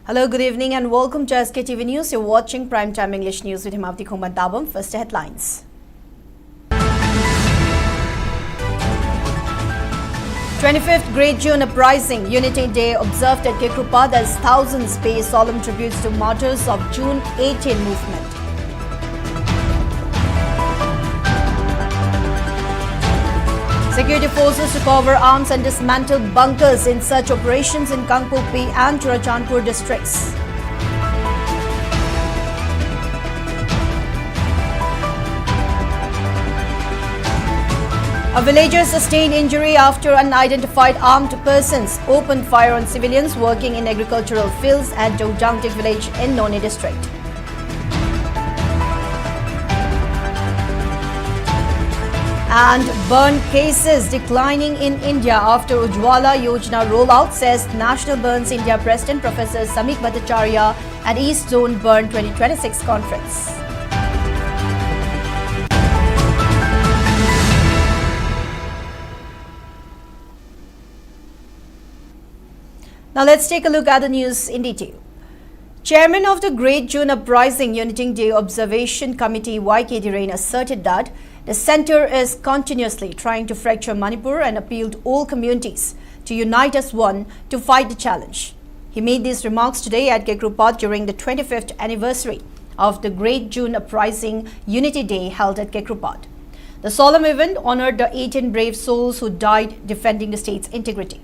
Hello, good evening and welcome to Sktv's News. You're watching Primetime English News with Hemabati Kh. First headlines. 25th Great June Uprising Unity Day observed at Kh as thousands pay solemn tributes to martyrs of June 18 movement. Security forces recover arms and dismantle bunkers in search operations in Kangpokpi and Churachandpur districts. A villager sustained injury after unidentified armed persons opened fire on civilians working in agricultural fields at Dojangtik village in Noni district. And burn cases declining in India after Ujjwala Yojana rollout, says National Burns India President Professor Samik Bhattacharya at East Zone Burn 2026 conference. Now let's take a look at the news in detail. Chairman of the Great June Uprising Unity Day Observation Committee Y.K. Dhirain asserted that the centre is continuously trying to fracture Manipur and appealed all communities to unite as one to fight the challenge. He made these remarks today at Kh during the 25th anniversary of the Great June Uprising Unity Day held at Kh. The solemn event honoured the 18 brave souls who died defending the state's integrity.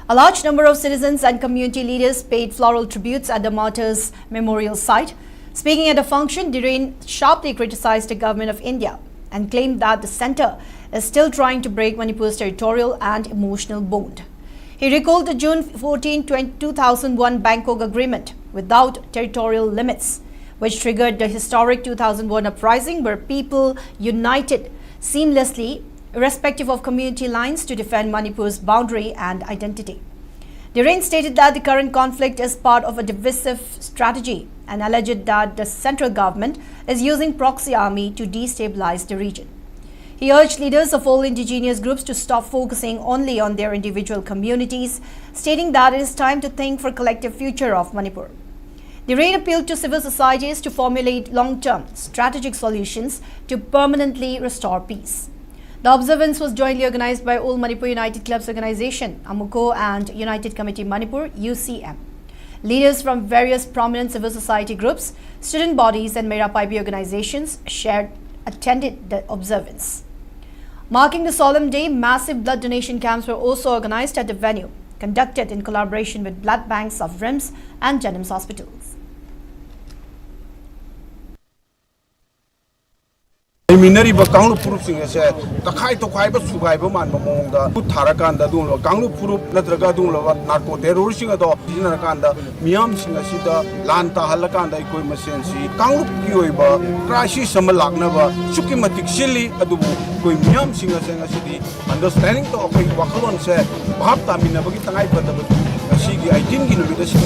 A large number of citizens and community leaders paid floral tributes at the martyrs' memorial site. Speaking at the function, Dhirain sharply criticized the government of India and claimed that the centre is still trying to break Manipur's territorial and emotional bond. He recalled the June 14, 2001 Bangkok Agreement without territorial limits, which triggered the historic 2001 uprising where people united seamlessly irrespective of community lines to defend Manipur's boundary and identity. Dhirain stated that the current conflict is part of a divisive strategy and alleged that the central government is using proxy army to destabilize the region. He urged leaders of all indigenous groups to stop focusing only on their individual communities, stating that it is time to think for collective future of Manipur. Dhirain appealed to civil societies to formulate long-term strategic solutions to permanently restore peace. The observance was jointly organized by All Manipur United Clubs Organization, AMUCO, and United Committee Manipur, UCM. Leaders from various prominent civil society groups, student bodies and Mera Paibi organizations attended the observance. Marking the solemn day, massive blood donation camps were also organized at the venue, conducted in collaboration with blood banks of RIMS and Jennings hospitals. Minari ba Kanglu Purup sing se takai to khai ba sugai ba man ba mong da tharakan da dun Kanglu Purup natraga dun lo narco terror sing da dinarakan da miyam sing si da lan ta halakan da koi masen si Kanglu ki oi ba crisis sam lakna ba suki matik sili adu koi miyam sing se ngasi di understanding to koi wakalon se bhap ta minna ba ki tangai ba da si gi 18 gi no bi da si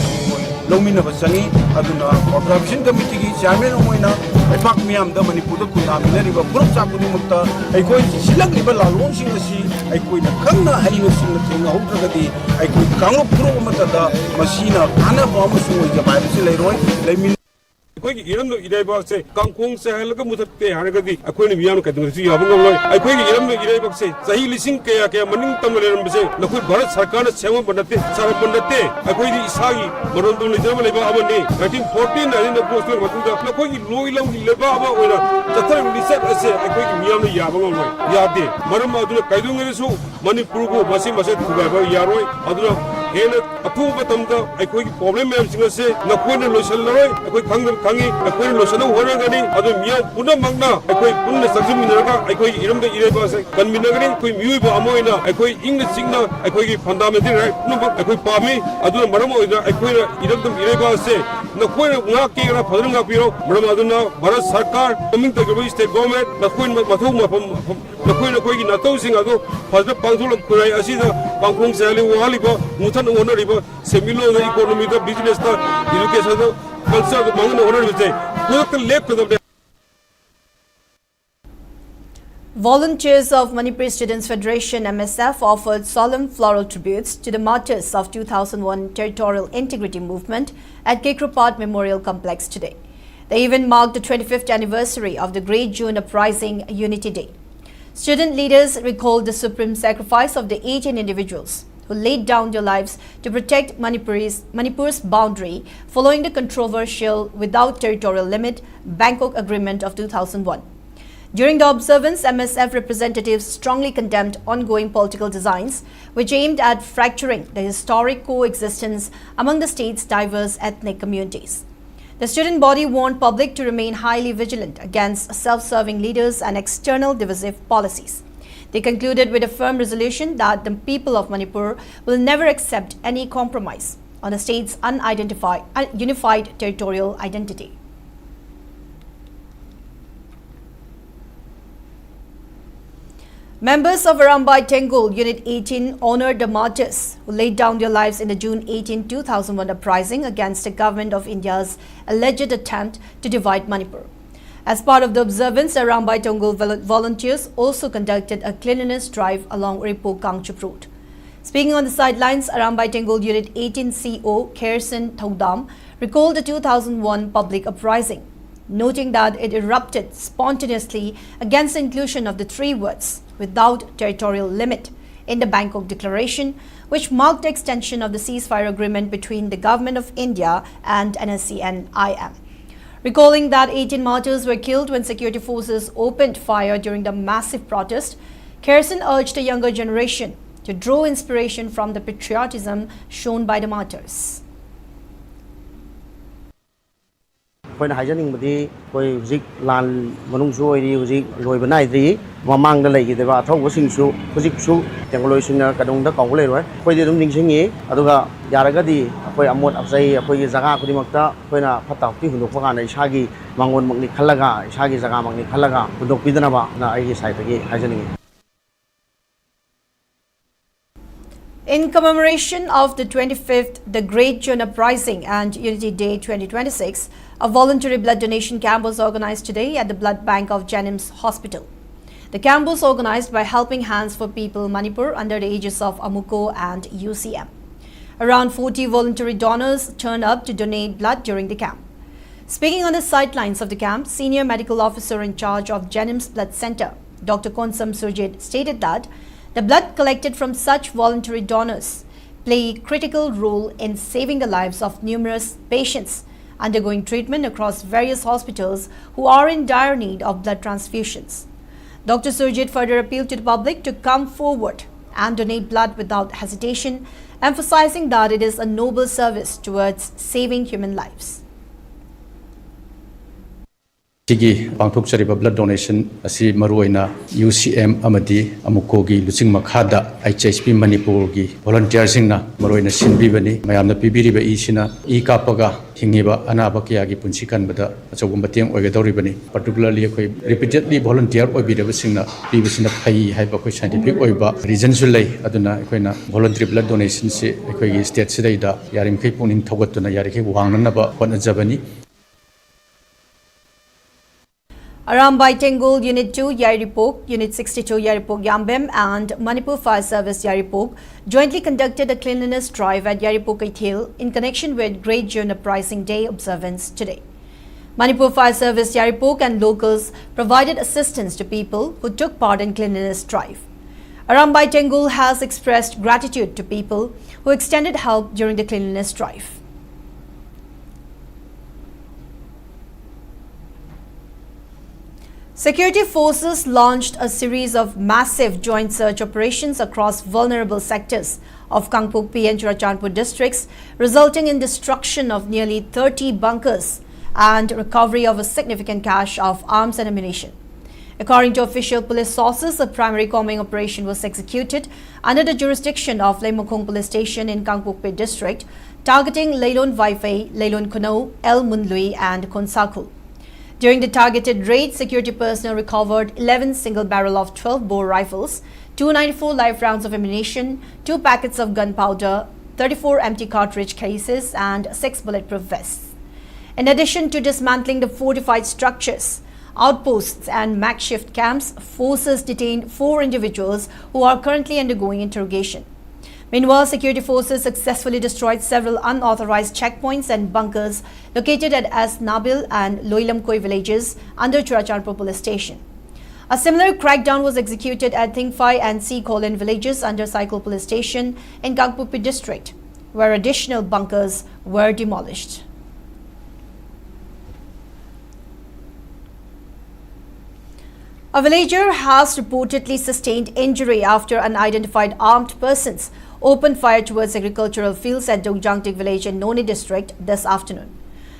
Lomina Basangi, Aduna, Corruption Committee, Chairman Omoina, a Pak Miam, the Manipur, Kunamina, Group Sapudimutta, a coin Silang Liba launching a sea, I could Kanga Hayu sing the thing, Hotagati, I could Kanga Purumata, Machina, Anna Bombs, who is the Bible, let me. Quick, you know, Ireba say, Kangkong say, look at Mutate, Haragati, a queen of Yam Katunsi, I quick, you know, Ireba say, Sahi listen, Kaya, Maning Tamaran, the quick Barat Sarkana, Seven Bonate, Sarapondate, a quick Isagi, Moronto, Leva Abane, 1914, I didn't post with the quick Loyal Leva, the time we said, I say, I quick Yam Yabon, Yade, Marama, Kaidungu, Manipur, Masim, Yaroi, Aduna. Approve the problem say, Nakwin Losaloi, a quick Kangan Kangi, a queen Losano, Horagani, other Mia Puna Magna, a quick Puna Saximinaga, a quick Iram the Irebas, Kanminagani, quick Mu Amoina, a quick English signal, a quick fundamental, a quick Pami, Aduna Maramo, a quick Iram the Irebas say, Nakwin Naki, Padanga Piro, Maramaduna, Baras Sarkar, coming to the state government, Nakwin Matuma from Nakwin Natosing, Father Panzul, Asida, Pangkong Sally, Waliba, Mutan Honoriba, Semilo, the economy, the business, education, concern the Mangan Honor will say, look left to the Volunteers of Manipuri Students Federation MSF offered solemn floral tributes to the martyrs of 2001 territorial integrity movement at Kh Memorial Complex today. The event marked the 25th anniversary of the Great June Uprising Unity Day. Student leaders recalled the supreme sacrifice of the 18 individuals who laid down their lives to protect Manipur's boundary following the controversial Without Territorial Limit Bangkok Agreement of 2001. During the observance, MSF representatives strongly condemned ongoing political designs which aimed at fracturing the historic coexistence among the state's diverse ethnic communities. The student body warned public to remain highly vigilant against self-serving leaders and external divisive policies. They concluded with a firm resolution that the people of Manipur will never accept any compromise on the state's unified territorial identity. Members of Hemabati Kh Unit 18 honored the martyrs who laid down their lives in the June 18, 2001 uprising against the government of India's alleged attempt to divide Manipur. As part of the observance, Hemabati Kh volunteers also conducted a cleanliness drive along Kangchup Road. Speaking on the sidelines, Hemabati Kh Unit 18 CO Kherson Thodam recalled the 2001 public uprising, noting that it erupted spontaneously against the inclusion of the three words "without territorial limit" in the Bangkok Declaration, which marked the extension of the ceasefire agreement between the Government of India and NSC and IM. Recalling that 18 martyrs were killed when security forces opened fire during the massive protest, Kherson urged the younger generation to draw inspiration from the patriotism shown by the martyrs. When Hajaning Badi, Zik Lan Manungso, Zik Roibanai, Mamang the lake, the Vato was in Shu, Physicshu, Demolition, Kadonda Kawale, where they don't think Aduga, Yaragadi, Amot Absay, Zaga, Kudimakta, when a Pataki, Hunukan, Shagi, Mangon Magni Kalaga, Shagi Zaga Magni Kalaga, Udopidanaba, I site again, Hajaning. In commemoration of the 25th, the Great June Uprising and Unity Day 2026, a voluntary blood donation camp was organized today at the blood bank of Jennings Hospital. The camp was organized by Helping Hands for People Manipur under the aegis of Amuko and UCM. Around 40 voluntary donors turned up to donate blood during the camp. Speaking on the sidelines of the camp, Senior Medical Officer in charge of Jennings Blood Center, Dr. Konsam Surjit, stated that the blood collected from such voluntary donors play a critical role in saving the lives of numerous patients undergoing treatment across various hospitals who are in dire need of blood transfusions. Dr. Surjit further appealed to the public to come forward and donate blood without hesitation, emphasizing that it is a noble service towards saving human lives. Sigi Bangkok Chariba blood donation asi maruina UCM amadi amukogi lucing makhada IHP Manipur gi volunteers na maruina sinbi bani mayamna pibiri ba isina e kapaga hingiba anaba kya gi punchikan bada achogum bateng oigadori bani particularly koi repeatedly volunteer oibiraba singna pibisina phai haiba koi scientific oiba reason su lei aduna koina voluntary blood donation se koi gi state sidaida yarim kai puning thogatuna yari kai wangnana ba hona jabani. Hemabati Kh Unit 2 Yaripok, Unit 62 Yaripok Yambem and Manipur Fire Service Yaripok jointly conducted a cleanliness drive at Yaripok Hill in connection with Great June Uprising Day observance today. Manipur Fire Service Yaripok and locals provided assistance to people who took part in cleanliness drive. Hemabati Kh has expressed gratitude to people who extended help during the cleanliness drive. Security forces launched a series of massive joint search operations across vulnerable sectors of Kangpokpi and Churachandpur districts, resulting in destruction of nearly 30 bunkers and recovery of a significant cache of arms and ammunition. According to official police sources, a primary combing operation was executed under the jurisdiction of Lemokong Police Station in Kangpokpi district, targeting Leilon Vaifei, Leilon Kuno, El Munlui and Konsakul. During the targeted raid, security personnel recovered 11 single barrel of 12-bore rifles, 294 live rounds of ammunition, 2 packets of gunpowder, 34 empty cartridge cases and 6 bulletproof vests. In addition to dismantling the fortified structures, outposts and makeshift camps, forces detained 4 individuals who are currently undergoing interrogation. Meanwhile, security forces successfully destroyed several unauthorized checkpoints and bunkers located at As Nabil and Loilamkoi villages under Churachandpur police station. A similar crackdown was executed at Thingphai and Seakolin villages under Cycle police station in Kangpupi district, where additional bunkers were demolished. A villager has reportedly sustained injury after unidentified armed persons opened fire towards agricultural fields at Dongjangtik village in Noni district this afternoon.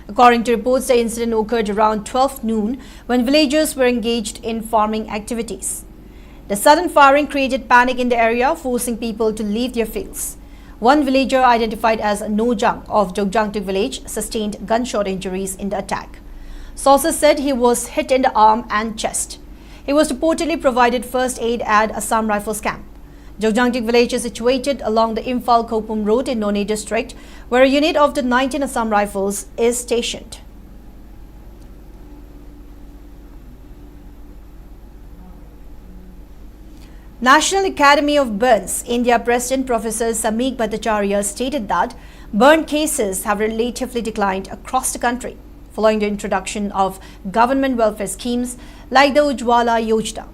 According to reports, the incident occurred around 12 noon when villagers were engaged in farming activities. The sudden firing created panic in the area, forcing people to leave their fields. One villager, identified as Nojang of Dongjangtik village, sustained gunshot injuries in the attack. Sources said he was hit in the arm and chest. He was reportedly provided first aid at Assam Rifles camp. Dongjangtik village is situated along the Imphal Kopum road in Noni district, where a unit of the 19 Assam Rifles is stationed. National Academy of Burns, India President Professor Samik Bhattacharya stated that burn cases have relatively declined across the country following the introduction of government welfare schemes like the Ujjwala Yojana.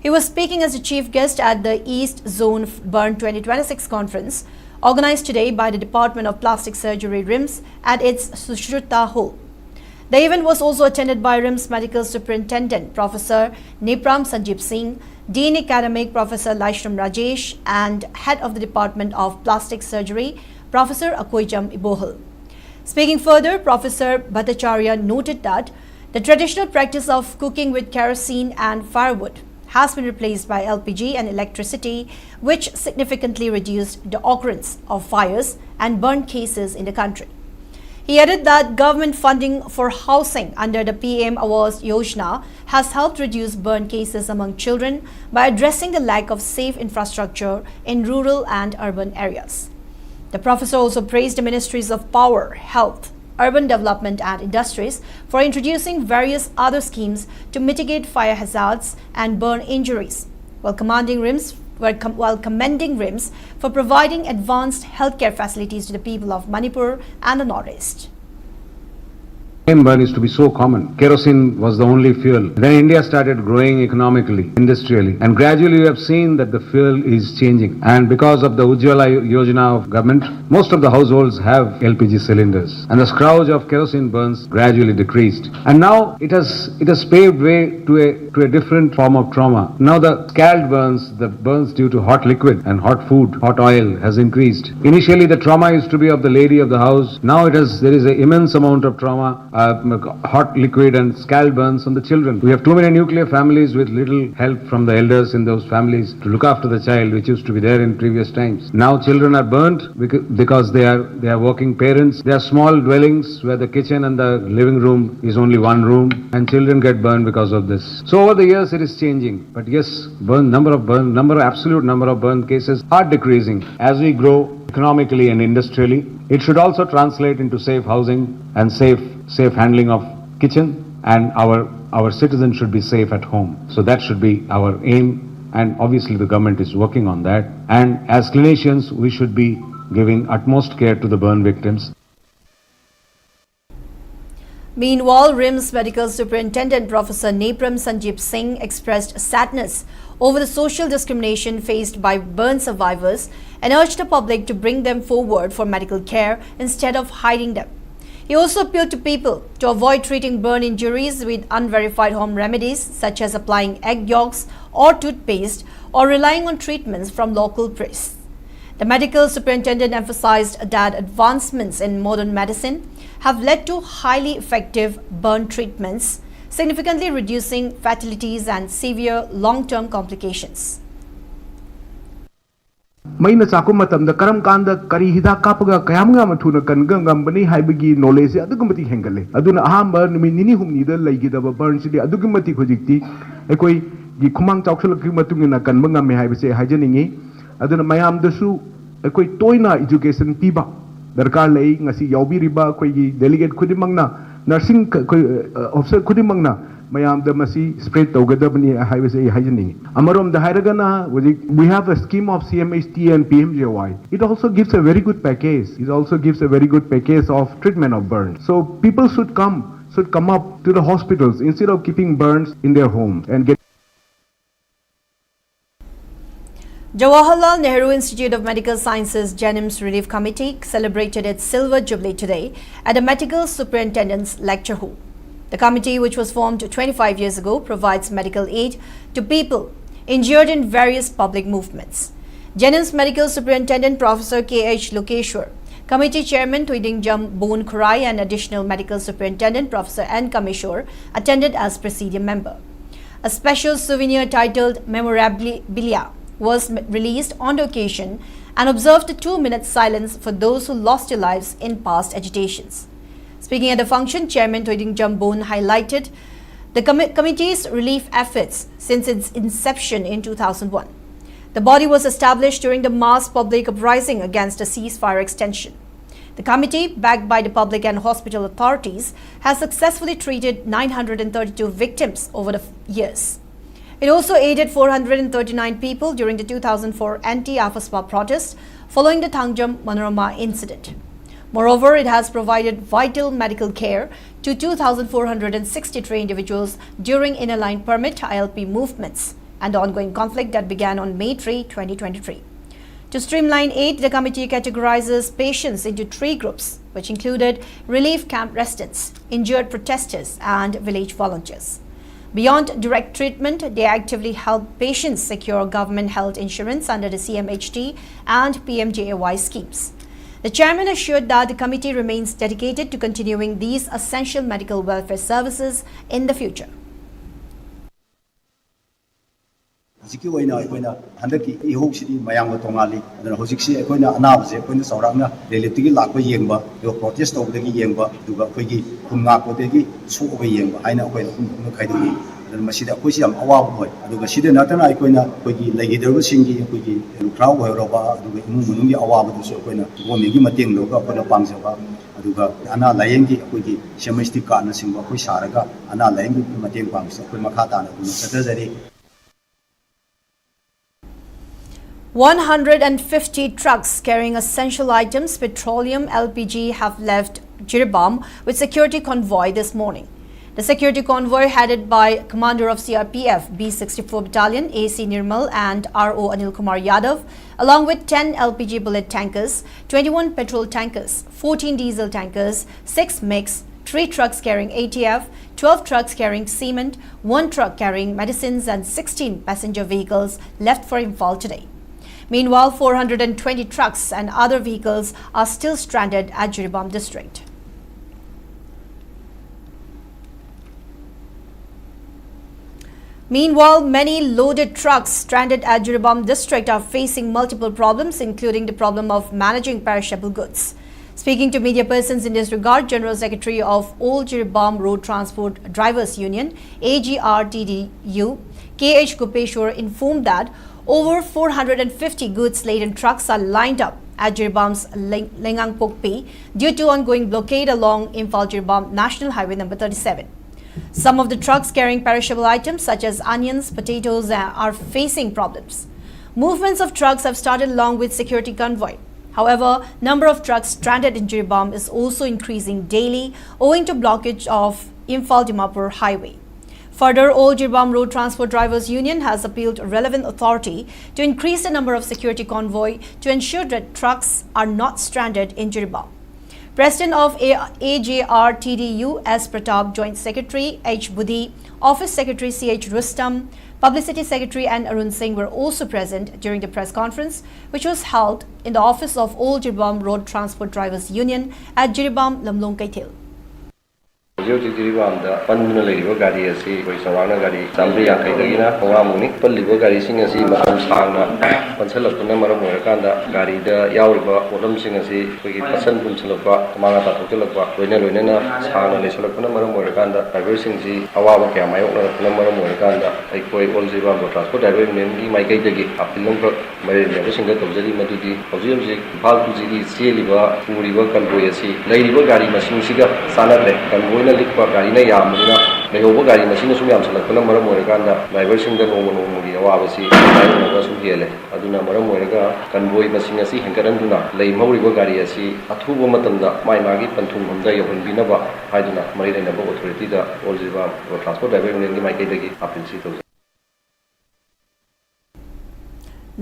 He was speaking as a chief guest at the East Zone Burn 2026 conference organized today by the Department of Plastic Surgery RIMS at its Sushruta Hall. The event was also attended by RIMS Medical Superintendent Professor Nepram Sanjeev Singh, Dean Academic Professor Laishram Rajesh, and Head of the Department of Plastic Surgery Professor Akoijam Ibohal. Speaking further, Professor Bhattacharya noted that the traditional practice of cooking with kerosene and firewood has been replaced by LPG and electricity, which significantly reduced the occurrence of fires and burn cases in the country. He added that government funding for housing under the PM Awas Yojana has helped reduce burn cases among children by addressing the lack of safe infrastructure in rural and urban areas. The professor also praised the Ministries of Power, Health, Urban Development and Industries for introducing various other schemes to mitigate fire hazards and burn injuries, while commending RIMS for providing advanced healthcare facilities to the people of Manipur and the Northeast. Burn used to be so common. Kerosene was the only fuel. Then India started growing economically, industrially, and gradually we have seen that the fuel is changing. And because of the Ujjwala Yojana of government, most of the households have LPG cylinders, and the scourge of kerosene burns gradually decreased. And now it has paved way to a different form of trauma. Now the scald burns, the burns due to hot liquid and hot food, hot oil has increased. Initially the trauma used to be of the lady of the house. Now there is an immense amount of trauma. Hot liquid and scald burns on the children. We have too many nuclear families with little help from the elders in those families to look after the child, which used to be there in previous times. Now children are burnt because they are working parents. They are small dwellings where the kitchen and the living room is only one room, and children get burned because of this. So over the years it is changing. But yes, absolute number of burn cases are decreasing as we grow economically and industrially. It should also translate into safe housing and safe handling of kitchen, and our citizens should be safe at home. So that should be our aim, and obviously the government is working on that. And as clinicians, we should be giving utmost care to the burn victims. Meanwhile, RIMS Medical Superintendent Professor Nepram Sanjeev Singh expressed sadness over the social discrimination faced by burn survivors and urged the public to bring them forward for medical care instead of hiding them. He also appealed to people to avoid treating burn injuries with unverified home remedies such as applying egg yolks or toothpaste or relying on treatments from local priests. The medical superintendent emphasized that advancements in modern medicine have led to highly effective burn treatments, significantly reducing fatalities and severe long-term complications. Maina chakum matamda karam kanda kari hida kapaga kayamga mathuna kangam bani haibagi knowledge adugumati hengale aduna ahamba numi nini humni da laigidaba burn sidi adugumati hojikti ekoi gi khumang chawkhalaki matungina kanbanga me haibase hajaningi aduna mayam dasu ekoi toina education piba darkar lei ngasi yaubiriba koi gi delegate khudimangna nursing officer khudimangna mayam da masi spread tawgadabani highways hygienic. Amarom the Hiragana, we have a scheme of CMHT and PMJY. It also gives a very good package. It also gives a very good package of treatment of burns. So people should come up to the hospitals instead of keeping burns in their homes and get. Jawaharlal Nehru Institute of Medical Sciences JNIMS Relief Committee celebrated its Silver Jubilee today at the Medical Superintendent's Lecture Hall. The committee, which was formed 25 years ago, provides medical aid to people injured in various public movements. JNIMS Medical Superintendent Professor K.H. Lokeshwar, Committee Chairman Tuidingjam Boon Khurai and Additional Medical Superintendent Professor N. Kameshwar attended as Presidium member. A special souvenir titled Memorabilia was released on the occasion and observed a 2-minute silence for those who lost their lives in past agitations. Speaking at the function, Chairman Tuidingjam Boon highlighted the committee's relief efforts since its inception in 2001. The body was established during the mass public uprising against a ceasefire extension. The committee, backed by the public and hospital authorities, has successfully treated 932 victims over the years. It also aided 439 people during the 2004 anti-AFSPA protest following the Thangjam Manorama incident. Moreover, it has provided vital medical care to 2,463 individuals during inner line permit ILP movements and the ongoing conflict that began on May 3, 2023. To streamline aid, the committee categorizes patients into 3 groups, which included relief camp residents, injured protesters, and village volunteers. Beyond direct treatment, they actively help patients secure government health insurance under the CMHT and PMJAY schemes. The chairman assured that the committee remains dedicated to continuing these essential medical welfare services in the future. ꯍꯧꯖꯤꯛꯀꯤ ꯑꯣꯏꯅ ꯑꯩꯈꯣꯏꯅ ꯍꯟꯗꯛꯀꯤ ꯏꯍꯧꯁꯤꯗꯤ ꯃꯌꯥꯝꯒ ꯇꯣꯉꯥꯜꯂꯤ ꯑꯗꯨꯅ ꯍꯧꯖꯤꯛꯁꯤ ꯑꯩꯈꯣꯏꯅ ꯑꯅꯥꯕꯁꯦ ꯑꯩꯈꯣꯏꯅ ꯆꯥꯎꯔꯥꯛꯅ ꯔꯤꯂꯤꯐꯇꯒꯤ ꯂꯥꯛꯄ ꯌꯦꯡꯕ ꯑꯗꯨꯒ ꯄ꯭ꯔꯣꯇꯦꯁ ꯇꯧꯕꯗꯒꯤ ꯌꯦꯡꯕ ꯑꯗꯨꯒ ꯑꯩꯈꯣꯏꯒꯤ ꯈꯨꯟ ꯉꯥꯛꯄꯗꯒꯤ ꯁꯣꯛꯑꯒ ꯌꯦꯡꯕ ꯍꯥꯏꯅ ꯑꯩꯈꯣꯏꯅ ꯑꯍꯨꯝ ꯈꯥꯏꯗꯣꯛꯏ ꯑꯗꯨꯅ ꯃꯁꯤꯗ ꯑꯩꯈꯣꯏꯁꯤ ꯌꯥꯝ ꯑꯋꯥꯕ ꯑꯣꯏ ꯑꯗꯨꯒ ꯁꯤꯗ ꯅꯠꯇꯅ ꯑꯩꯈꯣꯏꯅ ꯑꯩꯈꯣꯏꯒꯤ ꯂꯩꯈꯤꯗ꯭ꯔꯕꯁꯤꯡꯒꯤ ꯑꯩꯈꯣꯏꯒꯤ ꯂꯨꯈ꯭ꯔꯥꯎ ꯑꯣꯏꯔꯕ ꯑꯗꯨꯒ ꯏꯃꯨꯡ ꯃꯅꯨꯡꯒꯤ ꯑꯋꯥꯕꯗꯨꯁꯨ ꯑꯩꯈꯣꯏꯅ ꯒꯣꯔꯃꯦꯟꯒꯤ ꯃꯇꯦꯡ ꯂꯧꯔꯒ ꯑꯩꯈꯣꯏꯅ ꯄꯥꯡꯖꯕ ꯑꯗꯨꯒ ꯑꯅꯥ ꯂꯥꯏꯌꯦꯡꯒꯤ ꯑꯩꯈꯣꯏꯒꯤ CMHT ꯀꯥꯔꯗꯅꯆꯤꯡꯕ ꯑꯩꯈꯣꯏ ꯁꯥꯔꯒ ꯑꯅꯥ ꯂꯥꯏꯌꯦꯡꯒꯤ ꯃꯇꯦꯡ ꯄꯥꯡꯕꯁꯤ ꯑꯩꯈꯣꯏ ꯃꯈꯥ ꯇꯥꯅ ꯑꯗꯨꯝ ꯆꯠꯊꯖꯔꯤ. 150 trucks carrying essential items, petroleum, LPG have left Jiribam with security convoy this morning. The security convoy, headed by Commander of CRPF B64 Battalion AC Nirmal and RO Anil Kumar Yadav, along with 10 LPG bullet tankers, 21 petrol tankers, 14 diesel tankers, 6 mix, 3 trucks carrying ATF, 12 trucks carrying cement, 1 truck carrying medicines and 16 passenger vehicles left for Imphal today. Meanwhile, 420 trucks and other vehicles are still stranded at Jiribam district. Meanwhile, many loaded trucks stranded at Jiribam district are facing multiple problems, including the problem of managing perishable goods. Speaking to media persons in this regard, General Secretary of All Jiribam Road Transport Drivers Union, AGRTDU, K.H. Gopeshwar, informed that over 450 goods-laden trucks are lined up at Jiribam's Lengangpokpi due to ongoing blockade along Imphal-Jiribam National Highway number 37. Some of the trucks carrying perishable items such as onions, potatoes are facing problems. Movements of trucks have started along with security convoy. However, number of trucks stranded in Jiribam is also increasing daily owing to blockage of Imphal-Dimapur highway. Further, All Jiribam Road Transport Drivers Union has appealed to relevant authority to increase the number of security convoy to ensure that trucks are not stranded in Jiribam. President of AJRTDU S. Pratap, Joint Secretary H. Budhi, Office Secretary C.H. Rustam, Publicity Secretary and Arun Singh were also present during the press conference, which was held in the office of All Jiribam Road Transport Drivers Union at Jiribam, Lamlong Kaithil. Jiribam da panduna leribo gari asi koi sawana gari samri yakai dagina ongamuni pallibo gari sing asi matam sangna pansalapuna maram orakanda gari da yauriba odam sing asi koi pasan punsalapa manga ta thokelapa loina sangna lesalapuna maram orakanda driver sing si awawa kya mayokna puna maram orakanda ai koi All Jiribam transport driver union gi maikai dagi apilong ka mare lebu sing da tawjari madudi hojim ji Imphal to jiri seliba puriba convoy asi leiriba gari masing siga sanadre convoy लोइना लिखपा गाड़ी ना यामनिना लेहोबो गाड़ी मसिना सुम याम सलकना मरम मोरकांदा driver Singh the नोमो नोमोगी अवाबसी लाइनगा सुम हेले अदुना मरम मोरगा कन्वोय मसिंग असि हेंकरंदुना लेइ मौरिबो गाड़ी असि अथुबो मतमदा माइ मागी पंथुम हमदा यहनबिनबा हाइदुना मरि लेनबो अथॉरिटी दा ओरजिबा ट्रांसपोर्ट ड्राइवर यूनियन की माइकेदगी अपील सी तो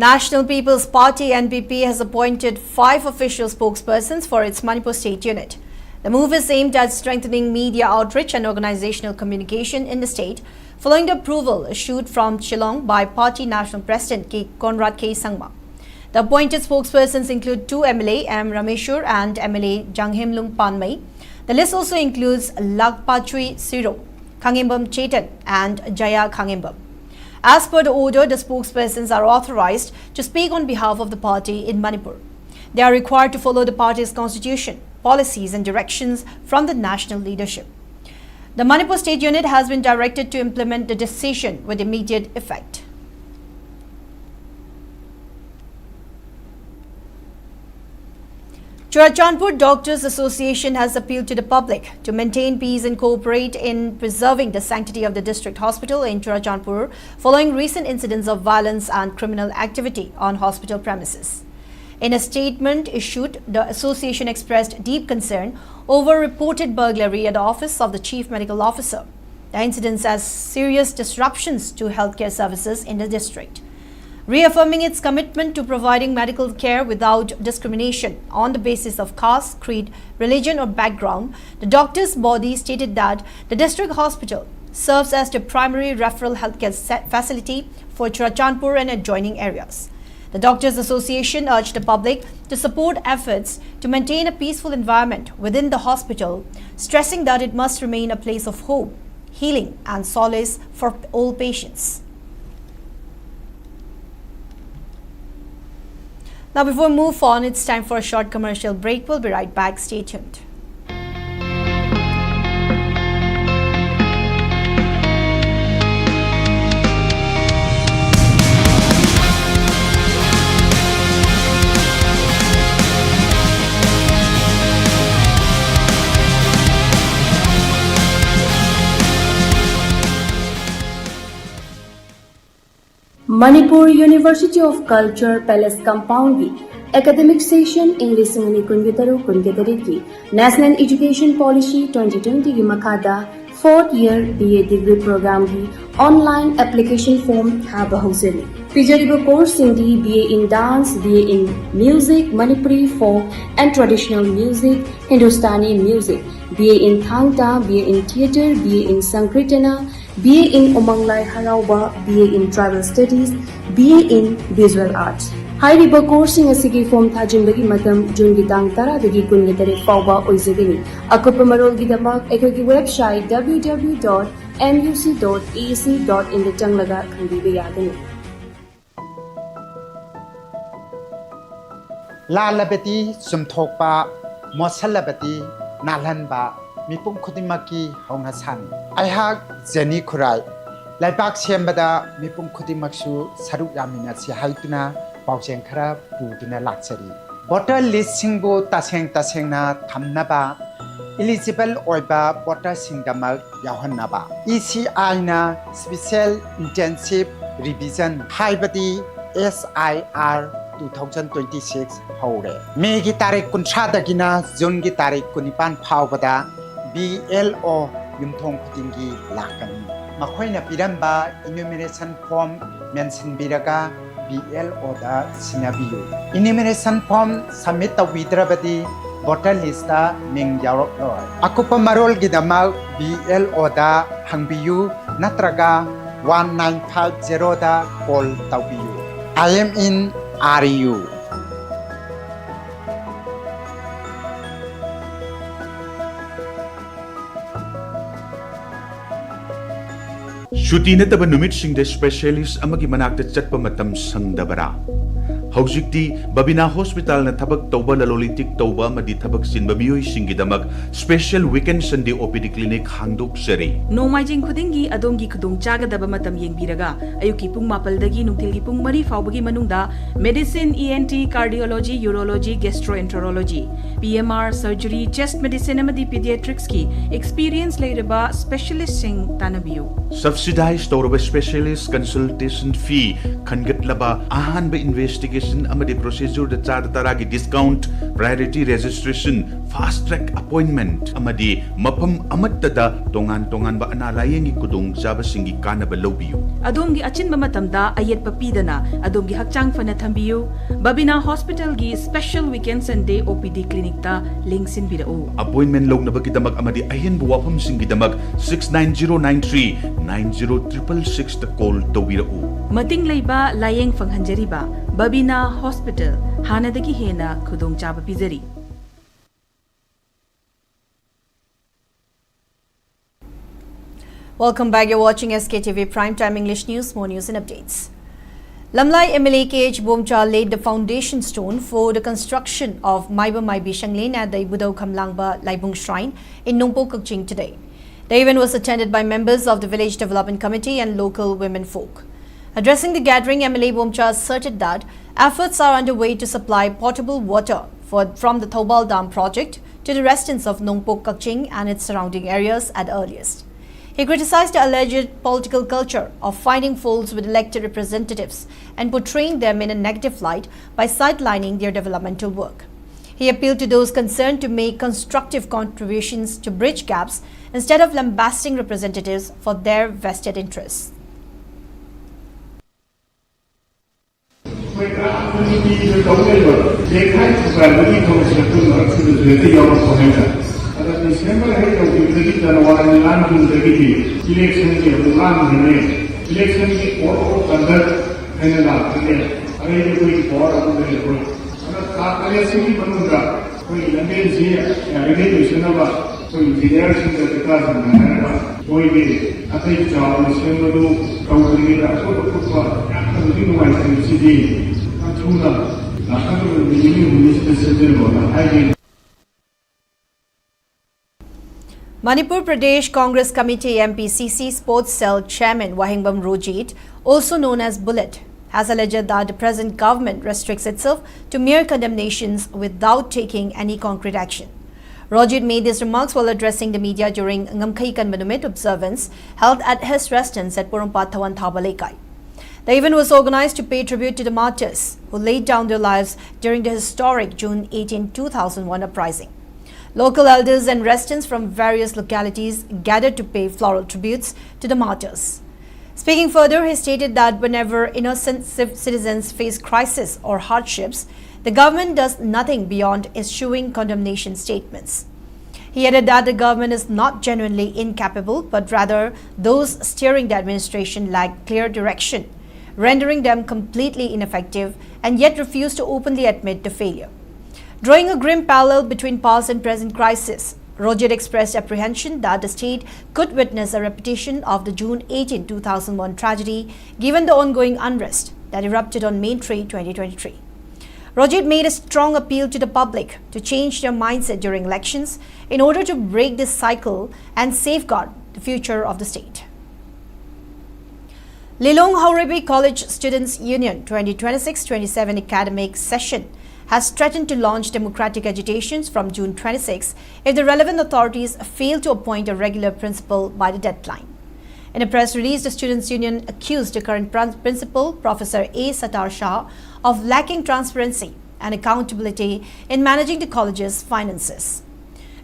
National People's Party (NPP) has appointed 5 official spokespersons for its Manipur state unit. The move is aimed at strengthening media outreach and organizational communication in the state, following the approval issued from Shillong by Party National President Conrad K. Sangma. The appointed spokespersons include 2 MLA M. Rameshwar and MLA Janghemlung Panmei. The list also includes Lagpachui Siro, Khangimbam Chetan and Jaya Khangimbam. As per the order, the spokespersons are authorized to speak on behalf of the party in Manipur. They are required to follow the party's constitution, policies and directions from the national leadership. The Manipur state unit has been directed to implement the decision with immediate effect. Churachandpur Doctors Association has appealed to the public to maintain peace and cooperate in preserving the sanctity of the district hospital in Churachandpur following recent incidents of violence and criminal activity on hospital premises. In a statement issued, the association expressed deep concern over reported burglary at the office of the Chief Medical Officer. The incidents as serious disruptions to healthcare services in the district. Reaffirming its commitment to providing medical care without discrimination on the basis of caste, creed, religion or background, the doctors' body stated that the district hospital serves as the primary referral healthcare facility for Churachandpur and adjoining areas. The Doctors Association urged the public to support efforts to maintain a peaceful environment within the hospital, stressing that it must remain a place of hope, healing and solace for all patients. Now, before we move on, it's time for a short commercial break. We'll be right back. Stay tuned. Manipur University of Culture Palace Compound की Academic Session English Singani Kungetari की National Education Policy 2020 की मखादा 4th Year BA Degree Program की Online Application Form हाबा हौसरी पिजरिबो course Sindhi BA in Dance, BA in Music, Manipuri Folk and Traditional Music, Hindustani Music, BA in Thangta, BA in Theatre, BA in Sankirtana, BA in Umanglai Harauba, BA in Tribal Studies, BA in Visual Arts. Hairiba coursing asigi form thajinbagi matam June gi tang 10 dagi 19 fauba oizagani. Akupa marol gi damak ekoi website www.muc.ac.in da changlaga khandiba yadani. Lalabati sumthokpa mosalabati nalanba mipum khudimaki hongnasan. Aihak Jenny Kurai Laibak Siembada mipum khudimaksu saruk yamina si haituna Pauseng Khara Puduna Laksari. Water listingbo taseng tasengna thamnaba eligible oiba water singdamak yahanaba. ECI na Special Intensive Revision Haibati SIR 2026 haure. May gi tarik kunshadagina June gi tarik kunipan phawbada BLO Yumthong Kutingi Lakani. Makoina Piramba enumeration form mention biraga BLO da sinabiyu. Enumeration form submit the widrabadi voter list da ming yarok loy. Akupa marol gidama BLO da hangbiyu natraga 1950 da call tawbiyu. I am in RU. Shuti nataba numit sing de specialist amagi manakta chatpa matam sangdabara. Haujikti Babina Hospital na tabak tauba lalolitik tauba madi tabak sin babiyoy singidamak special weekend Sunday OPD clinic hangdok seri. Nomaijing khudingi adongi khudong chagadaba matam yengbiraga ayuki pung mapaldagi nungtilgi pung mari faubagi manungda medicine, ENT, cardiology, urology, gastroenterology, PMR, surgery, chest medicine amadi pediatrics ki experience leiraba specialist sing tanabiyo. Subsidized torba specialist consultation fee khangatlaba ahanba investigation amadi procedure da char taragi discount, priority registration, fast track appointment amadi mapam amattada tongan ba analayengi kudong jaba singi kanaba lobiyo. Adongi achinba matamda ayet papidana adongi hakchang fana thambiyo. Babina Hospital gi special weekend Sunday OPD clinic ta linksin birao. Appointment log na bagidamak amadi ahin buwapam singidamak 69093 9066 ta call tawirao. Mating leiba layeng fanghanjariba Babina Hospital hanadagi hena khudong chaba pizari. Welcome back. You're watching SKTV Primetime English News. More news and updates. Lamlai MLA Kh Bomcha laid the foundation stone for the construction of Maiba Maibi Shanglin at the Ibudau Kamlangba Laibung Shrine in Nongpo Kukching today. The event was attended by members of the Village Development Committee and local women folk. Addressing the gathering, MLA Bomcha asserted that efforts are underway to supply potable water from the Thobal Dam project to the residents of Nongpo Kukching and its surrounding areas at earliest. He criticized the alleged political culture of finding faults with elected representatives and portraying them in a negative light by sidelining their developmental work. He appealed to those concerned to make constructive contributions to bridge gaps instead of lambasting representatives for their vested interests. December hai to the January land to the election ke program hai election ki और अंदर है ना है अरे ये कोई और अंदर है कोई अगर कार्य से भी बनूंगा कोई लंबे जी आगे तो सुनावा कोई विद्यार्थी से विकास करना है कोई भी अतः चाव डिसेंबर को काउंटिंग का तो कुछ तो दिन वाइज सीधी चुना लाखों मिलियन मिनिस्टर होना है. Manipur Pradesh Congress Committee MPCC Sports Cell Chairman Wahingbam Rojit, also known as Bullet, has alleged that the present government restricts itself to mere condemnations without taking any concrete action. Rojit made these remarks while addressing the media during Ngamkai Kanbanumit observance held at his residence at Purumpat Thawan Thabalekai. The event was organized to pay tribute to the martyrs who laid down their lives during the historic June 18, 2001 uprising. Local elders and residents from various localities gathered to pay floral tributes to the martyrs. Speaking further, he stated that whenever innocent citizens face crisis or hardships, the government does nothing beyond issuing condemnation statements. He added that the government is not genuinely incapable, but rather those steering the administration lack clear direction, rendering them completely ineffective and yet refuse to openly admit the failure. Drawing a grim parallel between past and present crisis, Rojit expressed apprehension that the state could witness a repetition of the June 18, 2001 tragedy given the ongoing unrest that erupted on May 3, 2023. Rojit made a strong appeal to the public to change their mindset during elections in order to break this cycle and safeguard the future of the state. Lilong Haurebe College Students Union 2026-27 academic session has threatened to launch democratic agitations from June 26 if the relevant authorities fail to appoint a regular principal by the deadline. In a press release, the Students' Union accused the current principal, Professor A. Satar Shah, of lacking transparency and accountability in managing the college's finances.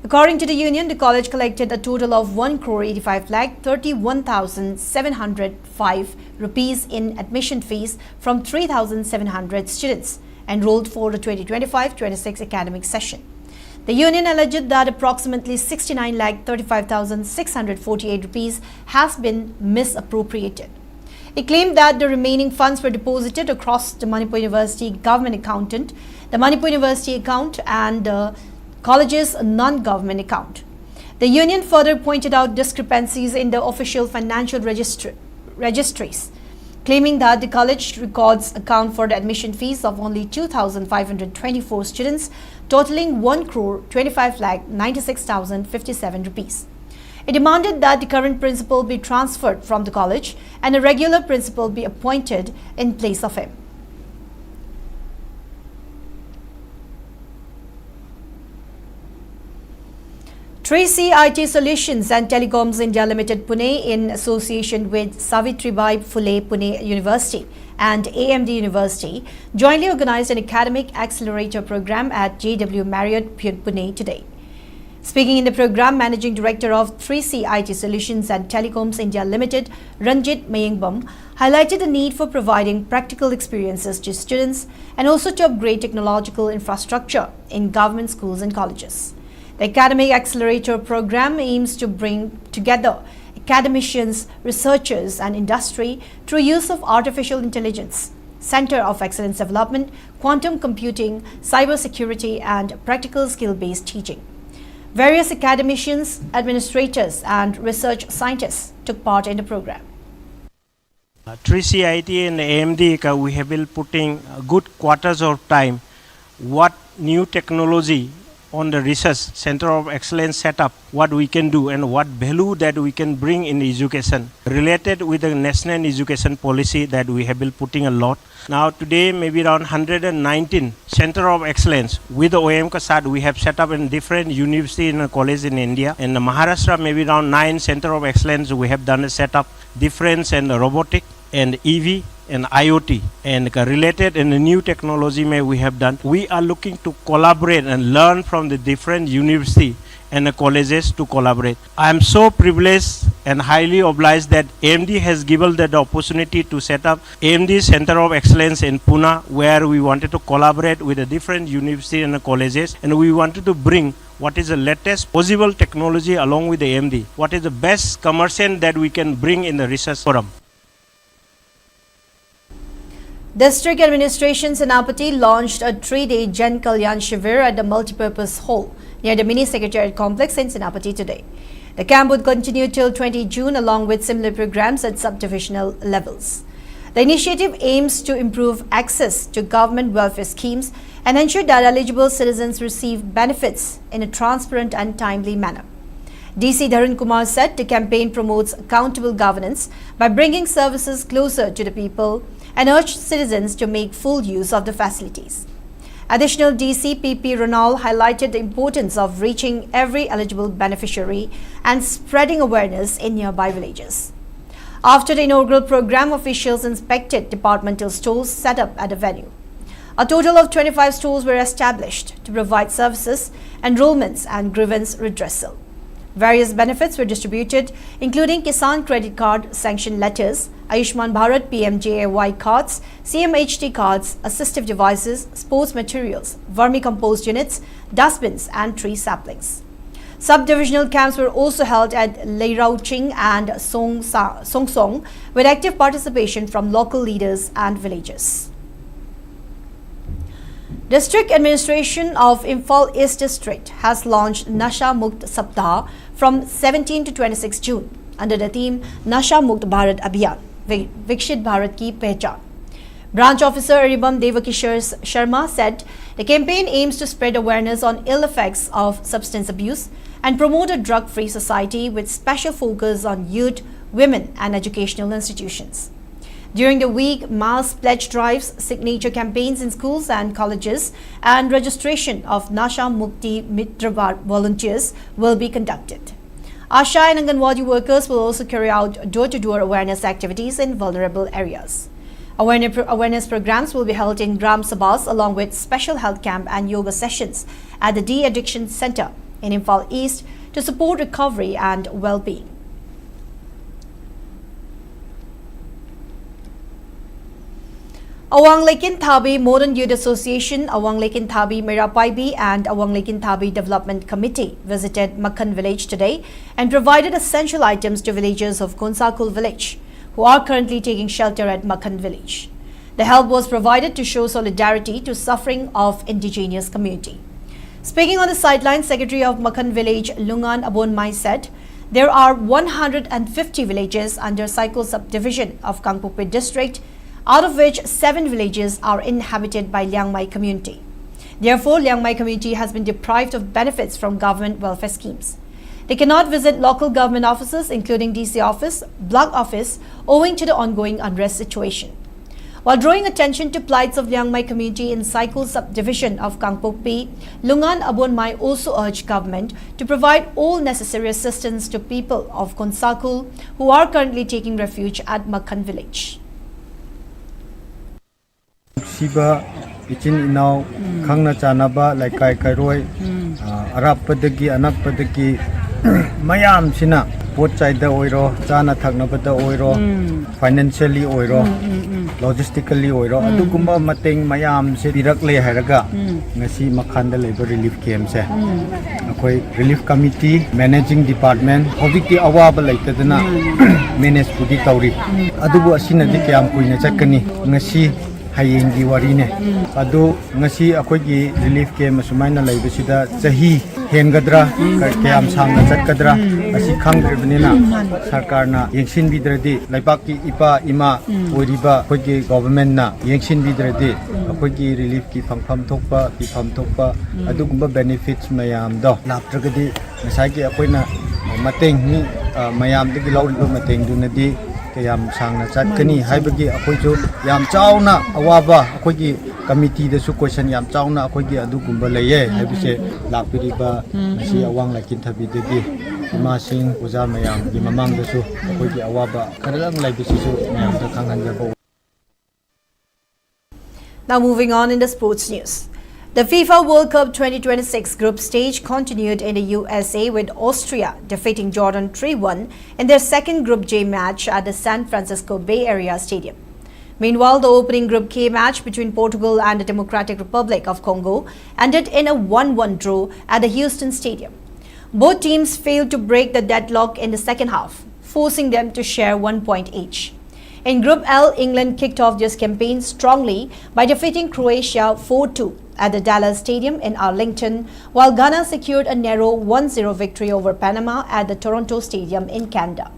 According to the union, the college collected a total of 1,85,31,705 rupees in admission fees from 3,700 students enrolled for the 2025-26 academic session. The union alleged that approximately 69,35,648 rupees has been misappropriated. It claimed that the remaining funds were deposited across the Manipur University government accountant, the Manipur University account and the college's non-government account. The union further pointed out discrepancies in the official financial registries. claiming that the college records account for the admission fees of only 2,524 students, totaling 1,25,96,057 rupees. It demanded that the current principal be transferred from the college and a regular principal be appointed in place of him. IT Solutions and Telecoms India Limited Pune, in association with Savitribai Phule Pune University and AMD University, jointly organized an academic accelerator program at JW Marriott Pune today. Speaking in the program, Managing Director of IT Solutions and Telecoms India Limited, Ranjit Mayengbam, highlighted the need for providing practical experiences to students and also to upgrade technological infrastructure in government schools and colleges. The Academic Accelerator program aims to bring together academicians, researchers and industry through use of artificial intelligence, Center of Excellence Development, quantum computing, cybersecurity and practical skill-based teaching. Various academicians, administrators and research scientists took part in the program. 3CIT and AMD, we have been putting good quarters of time what new technology on the research center of excellence setup, what we can do and what value that we can bring in education related with the national education policy that we have been putting a lot. Now today maybe around 119 center of excellence with the OM Kasad we have set up in different university and college in India. In Maharashtra maybe around 9 center of excellence we have done a setup, difference and robotic and EV and IoT and related and new technology we have done. We are looking to collaborate and learn from the different university and colleges to collaborate. I am so privileged and highly obliged that AMD has given the opportunity to set up AMD Center of Excellence in Pune, where we wanted to collaborate with the different university and colleges, and we wanted to bring what is the latest possible technology along with the AMD, what is the best commercial that we can bring in the research forum. District Administration Hemabati launched a 3-day Jan Kalyan Shivir at the multipurpose hall near the mini secretariat complex in Hemabati today. The camp would continue till 20 June along with similar programs at subdivisional levels. The initiative aims to improve access to government welfare schemes and ensure that eligible citizens receive benefits in a transparent and timely manner. DC Dharun Kumar said the campaign promotes accountable governance by bringing services closer to the people and urged citizens to make full use of the facilities. Additional DC PP Ronald highlighted the importance of reaching every eligible beneficiary and spreading awareness in nearby villages. After the inaugural program, officials inspected departmental stores set up at the venue. A total of 25 stores were established to provide services, enrollments and grievance redressal. Various benefits were distributed, including Kisan Credit Card sanction letters, Ayushman Bharat PMJAY cards, CMHT cards, assistive devices, sports materials, vermicompost units, dustbins and tree saplings. Sub-divisional camps were also held at Leirauching and Songsong with active participation from local leaders and villages. District Administration of Imphal East District has launched Nasha Mukt Saptah from 17 to 26 June under the theme Nasha Mukt Bharat Abhiyan, Vikshit Bharat Ki Pehchan. Branch Officer Aribam Devakishar Sharma said the campaign aims to spread awareness on ill effects of substance abuse and promote a drug-free society with special focus on youth, women and educational institutions. During the week, mass pledge drives, signature campaigns in schools and colleges, and registration of Nasha Mukti Mitra volunteers will be conducted. Asha and Anganwadi workers will also carry out door-to-door awareness activities in vulnerable areas. Awareness programs will be held in Gram Sabhas along with special health camp and yoga sessions at the De-Addiction Center in Imphal East to support recovery and well-being. Awang Lekin Thabi Modern Youth Association, Awang Lekin Thabi Mirapaibi and Awang Lekin Thabi Development Committee visited Makhan village today and provided essential items to villagers of Konsakul village who are currently taking shelter at Makhan village. The help was provided to show solidarity to suffering of indigenous community. Speaking on the sideline, Secretary of Makhan village Lungan Abonmai said There are 150 villages under Cycle subdivision of Kangpokpi district, out of which 7 villages are inhabited by Liangmai community. Therefore, Liangmai community has been deprived of benefits from government welfare schemes. They cannot visit local government offices, including DC office, block office, owing to the ongoing unrest situation. While drawing attention to plights of Liangmai community in Cycle subdivision of Kangpokpi, Lungan Abonmai also urged government to provide all necessary assistance to people of Konsakul who are currently taking refuge at Makhan village. Siba Ichin Inau Kangna Chanaba like Kai Kairoi Arab Padaki Anak Padaki Mayam Sina Pochai the Oiro Chana Tagnabata Oiro financially Oiro logistically Oiro Adugumba Mating Mayam Sirakle Haraga Nasi Makanda Labor Relief Camps Akoi Relief Committee Managing Department Hobiki Awaba like the Menes Pudi Tauri Adubu Asina Dikiam Kuina Chakani Nasi Hayengi Warine Adu Nasi Akogi Relief Camp Sumaina Labisida Zahi Hengadra Kayam Sanga Chatkadra Asi Kangribanina Sarkarna Yangshin Bidradi Laibaki Ipa Ima Uriba Kogi government na Yangshin Bidradi Akogi relief ki Pam Tokpa ki Pam Tokpa Adugumba benefits Mayam do Laptragadi Nasaki Akoina Mateng ni Mayam Digi Lawliba Mateng Dunadi Kayam Sanga Chatkani Haibagi Akojo Yam Chauna Awaba Akogi committee the su question yam chauna akogi adu gumba laye habise lakpiriba asi awang lakin thabi de ma sing uza mayam gi mamang da su akogi awaba karalang laibisi su mayam da kanghan jabo. Now moving on in the sports news. The FIFA World Cup 2026 group stage continued in the USA with Austria defeating Jordan 3-1 in their second Group J match at the San Francisco Bay Area Stadium. Meanwhile, the opening Group K match between Portugal and the Democratic Republic of Congo ended in a 1-1 draw at the Houston Stadium. Both teams failed to break the deadlock in the second half, forcing them to share 1 point each. In Group L, England kicked off this campaign strongly by defeating Croatia 4-2 at the Dallas Stadium in Arlington, while Ghana secured a narrow 1-0 victory over Panama at the Toronto Stadium in Canada.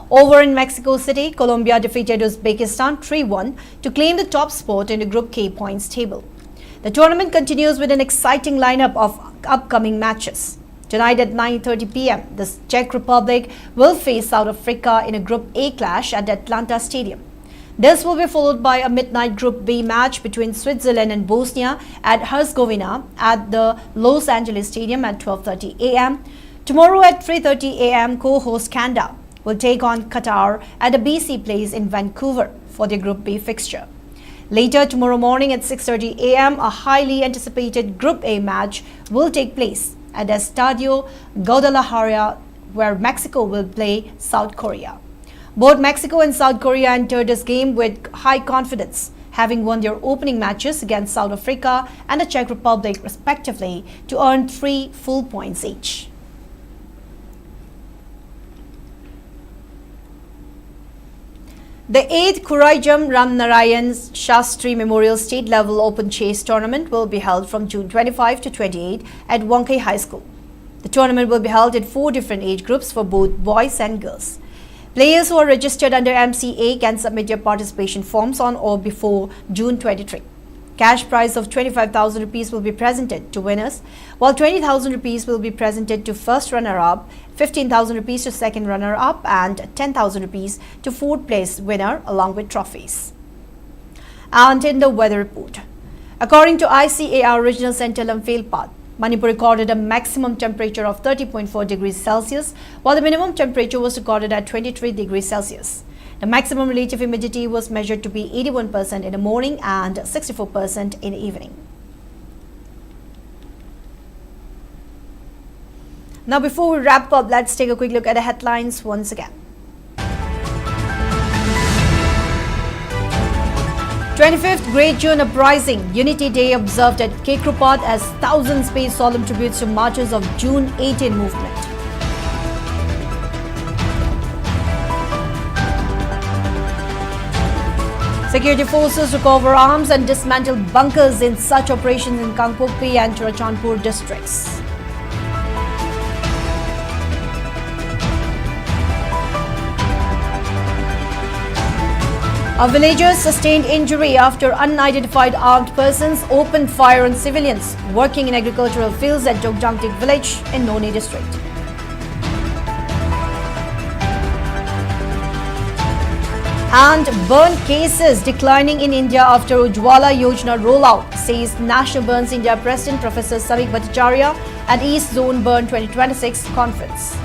Over in Mexico City, Colombia defeated Uzbekistan 3-1 to claim the top spot in the Group K points table. The tournament continues with an exciting lineup of upcoming matches. Tonight at 9:30 p.m., the Czech Republic will face South Africa in a Group A clash at the Atlanta Stadium. This will be followed by a midnight Group B match between Switzerland and Bosnia at Herzegovina at the Los Angeles Stadium at 12:30 a.m. Tomorrow at 3:30 a.m., co-host Canada will take on Qatar at the BC Place in Vancouver for their Group B fixture. Later tomorrow morning at 6:30 a.m., a highly anticipated Group A match will take place at the Estadio Guadalajara, where Mexico will play South Korea. Both Mexico and South Korea entered this game with high confidence, having won their opening matches against South Africa and the Czech Republic respectively to earn 3 full points each. The 8th Kuraijam Ramnarayan Shastri Memorial State Level Open Chase Tournament will be held from June 25 to 28 at Wankai High School. The tournament will be held in 4 different age groups for both boys and girls. Players who are registered under MCA can submit their participation forms on or before June 23. Cash prize of 25,000 rupees will be presented to winners, while 20,000 rupees will be presented to first runner-up, 15,000 rupees to second runner-up and 10,000 rupees to fourth place winner along with trophies. And in the weather report, according to ICAR Regional Center Imphal, Manipur recorded a maximum temperature of 30.4 degrees Celsius, while the minimum temperature was recorded at 23 degrees Celsius. The maximum relative humidity was measured to be 81% in the morning and 64% in the evening. Now, before we wrap up, let's take a quick look at the headlines once again. 25th Great June Uprising Unity Day observed at Kekrupat as thousands pay solemn tributes to marchers of June 18 movement. Security forces recover arms and dismantle bunkers in such operations in Kangpokpi and Churachandpur districts. A villager sustained injury after unidentified armed persons opened fire on civilians working in agricultural fields at Jogjangtik village in Noni district. And burn cases declining in India after Ujjwala Yojana rollout, says National Burns India President Professor Samik Bhattacharya at East Zone Burn 2026 conference.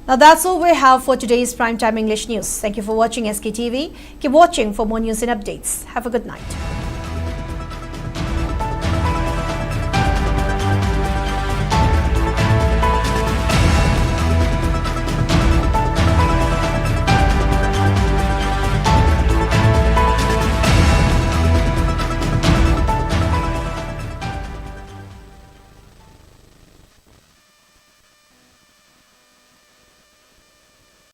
Now that's all we have for today's Primetime English News. Thank you for watching SKTV. Keep watching for more news and updates. Have a good night.